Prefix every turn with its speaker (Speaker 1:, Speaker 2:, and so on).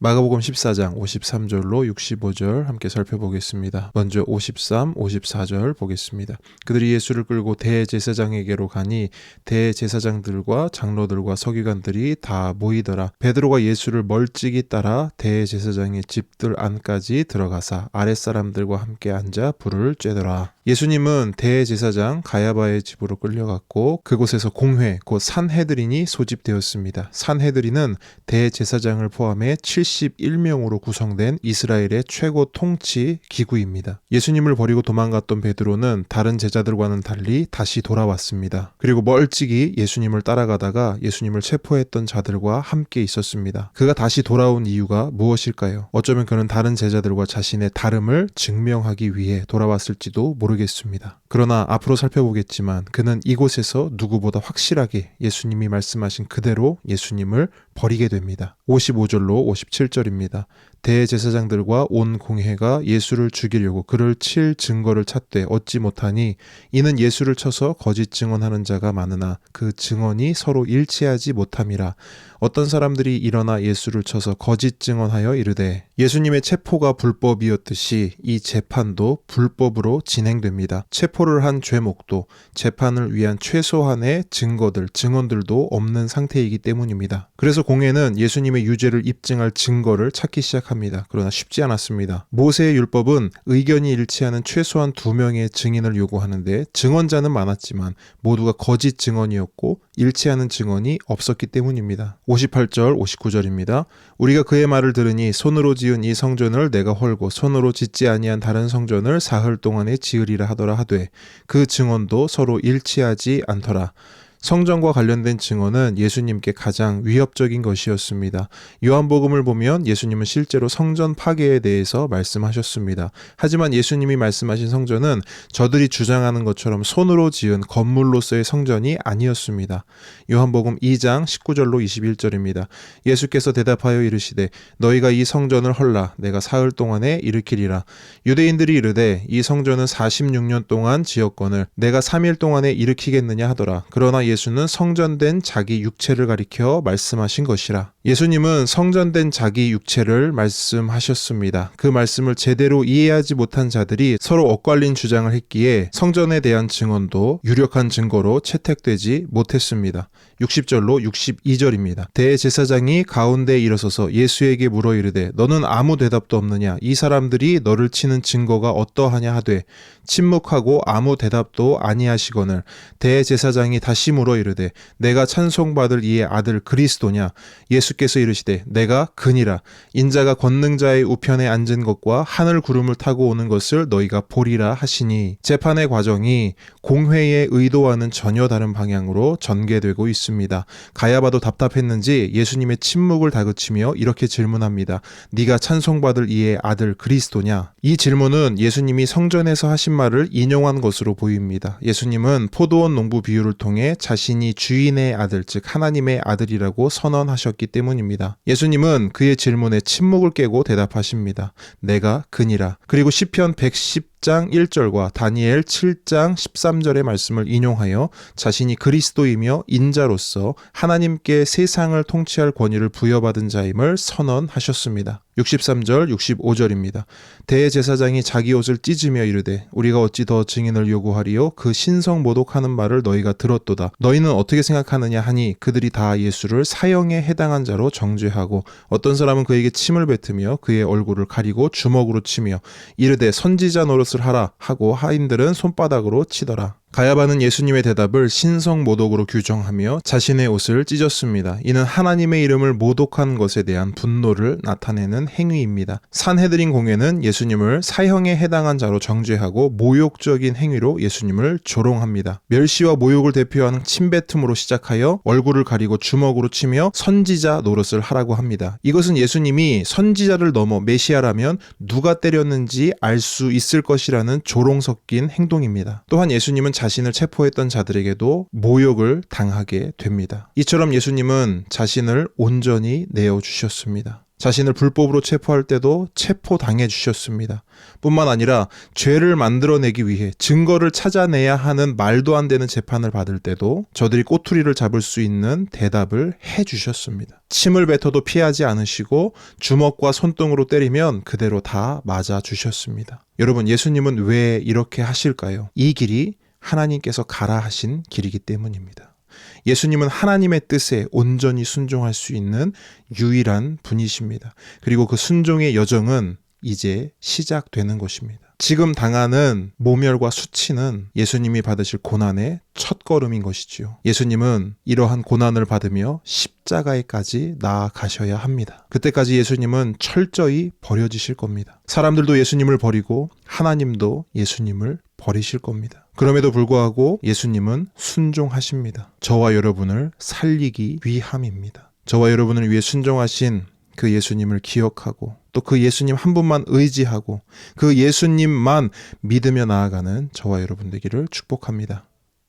Speaker 1: 마가복음 14장 53절로 65절 함께 살펴보겠습니다. 먼저 53, 54절 보겠습니다. 그들이 예수를 끌고 대제사장에게로 가니 대제사장들과 장로들과 서기관들이 다 모이더라. 베드로가 예수를 멀찍이 따라 대제사장의 집들 안까지 들어가사 아랫사람들과 함께 앉아 불을 쬐더라. 예수님은 대제사장 가야바의 집으로 끌려갔고 그곳에서 공회, 곧 산헤드린이 소집되었습니다. 산헤드린은 대제사장을 포함해 71명으로 구성된 이스라엘의 최고 통치 기구입니다. 예수님을 버리고 도망갔던 베드로는 다른 제자들과는 달리 다시 돌아왔습니다. 그리고 멀찍이 예수님을 따라가다가 예수님을 체포했던 자들과 함께 있었습니다. 그가 다시 돌아온 이유가 무엇일까요? 어쩌면 그는 다른 제자들과 자신의 다름을 증명하기 위해 돌아왔을지도 모르겠습니다. 그러나 앞으로 살펴보겠지만 그는 이곳에서 누구보다 확실하게 예수님이 말씀하신 그대로 예수님을 버리게 됩니다. 55절로 57절입니다. 대제사장들과 온 공회가 예수를 죽이려고 그를 칠 증거를 찾되 얻지 못하니 이는 예수를 쳐서 거짓 증언하는 자가 많으나 그 증언이 서로 일치하지 못함이라. 어떤 사람들이 일어나 예수를 쳐서 거짓 증언하여 이르되 예수님의 체포가 불법이었듯이 이 재판도 불법으로 진행됩니다. 체포를 한 죄목도 재판을 위한 최소한의 증언들도 없는 상태이기 때문입니다. 그래서 공회는 예수님의 유죄를 입증할 증거를 찾기 시작합니다. 그러나 쉽지 않았습니다. 모세의 율법은 의견이 일치하는 최소한 2명의 증인을 요구하는데 증언자는 많았지만 모두가 거짓 증언이었고 일치하는 증언이 없었기 때문입니다. 58절, 59절입니다. 우리가 그의 말을 들으니 손으로 지은 이 성전을 내가 헐고 손으로 짓지 아니한 다른 성전을 사흘 동안에 지으리라 하더라 하되 그 증언도 서로 일치하지 않더라. 성전과 관련된 증언은 예수님께 가장 위협적인 것이었습니다. 요한복음을 보면 예수님은 실제로 성전 파괴에 대해서 말씀하셨습니다. 하지만 예수님이 말씀하신 성전은 저들이 주장하는 것처럼 손으로 지은 건물로서의 성전이 아니었습니다. 요한복음 2장 19절로 21절입니다. 예수께서 대답하여 이르시되 너희가 이 성전을 헐라 내가 사흘 동안에 일으키리라. 유대인들이 이르되 이 성전은 46년 동안 지었거늘 내가 3일 동안에 일으키겠느냐 하더라. 그러나 예수는 성전된 자기 육체를 가리켜 말씀하신 것이라. 예수님은 성전된 자기 육체를 말씀하셨습니다. 그 말씀을 제대로 이해하지 못한 자들이 서로 엇갈린 주장을 했기에 성전에 대한 증언도 유력한 증거로 채택되지 못했습니다. 60절로 62절입니다. 대제사장이 가운데에 일어서서 예수에게 물어 이르되 너는 아무 대답도 없느냐? 이 사람들이 너를 치는 증거가 어떠하냐 하되 침묵하고 아무 대답도 아니하시거늘 대제사장이 다시 물어 이르되 내가 찬송받을 이의 아들 그리스도냐? 예수께서 이르시되 내가 그니라. 인자가 권능자의 우편에 앉은 것과 하늘 구름을 타고 오는 것을 너희가 보리라 하시니 재판의 과정이 공회의 의도와는 전혀 다른 방향으로 전개되고 있습니다. 가야바도 답답했는지 예수님의 침묵을 다그치며 이렇게 질문합니다. 네가 찬송받을 이의 아들 그리스도냐? 이 질문은 예수님이 성전에서 하신 말을 인용한 것으로 보입니다. 예수님은 포도원 농부 비유를 통해 자신이 주인의 아들, 즉 하나님의 아들이라고 선언하셨기 때문입니다. 예수님은 그의 질문에 침묵을 깨고 대답하십니다. 내가 그니라. 그리고 시편 110장 1절과 다니엘 7장 13절의 말씀을 인용하여 자신이 그리스도이며 인자로서 하나님께 세상을 통치할 권위를 부여받은 자임을 선언하셨습니다. 63절, 65절입니다. 대제사장이 자기 옷을 찢으며 이르되 우리가 어찌 더 증인을 요구하리요? 그 신성 모독하는 말을 너희가 들었도다. 너희는 어떻게 생각하느냐 하니 그들이 다 예수를 사형에 해당한 자로 정죄하고 어떤 사람은 그에게 침을 뱉으며 그의 얼굴을 가리고 주먹으로 치며 이르되 선지자 노릇을 하라 하고 하인들은 손바닥으로 치더라. 가야바는 예수님의 대답을 신성 모독으로 규정하며 자신의 옷을 찢었습니다. 이는 하나님의 이름을 모독한 것에 대한 분노를 나타내는 행위입니다. 산헤드린 공회는 예수님을 사형에 해당한 자로 정죄하고 모욕적인 행위로 예수님을 조롱합니다. 멸시와 모욕을 대표하는 침뱉음으로 시작하여 얼굴을 가리고 주먹으로 치며 선지자 노릇을 하라고 합니다. 이것은 예수님이 선지자를 넘어 메시아라면 누가 때렸는지 알 수 있을 것이라는 조롱 섞인 행동입니다. 또한 예수님은 자신을 체포했던 자들에게도 모욕을 당하게 됩니다. 이처럼 예수님은 자신을 온전히 내어주셨습니다. 자신을 불법으로 체포할 때도 체포당해 주셨습니다. 뿐만 아니라 죄를 만들어내기 위해 증거를 찾아내야 하는 말도 안 되는 재판을 받을 때도 저들이 꼬투리를 잡을 수 있는 대답을 해 주셨습니다. 침을 뱉어도 피하지 않으시고 주먹과 손등으로 때리면 그대로 다 맞아 주셨습니다. 여러분, 예수님은 왜 이렇게 하실까요? 이 길이 하나님께서 가라 하신 길이기 때문입니다. 예수님은 하나님의 뜻에 온전히 순종할 수 있는 유일한 분이십니다. 그리고 그 순종의 여정은 이제 시작되는 것입니다. 지금 당하는 모멸과 수치는 예수님이 받으실 고난의 첫걸음인 것이지요. 예수님은 이러한 고난을 받으며 십자가에까지 나아가셔야 합니다. 그때까지 예수님은 철저히 버려지실 겁니다. 사람들도 예수님을 버리고 하나님도 예수님을 버리실 겁니다. 그럼에도 불구하고 예수님은 순종하십니다. 저와 여러분을 살리기 위함입니다. 저와 여러분을 위해 순종하신 그 예수님을 기억하고 또 그 예수님 한 분만 의지하고 그 예수님만 믿으며 나아가는 저와 여러분 되기를 축복합니다.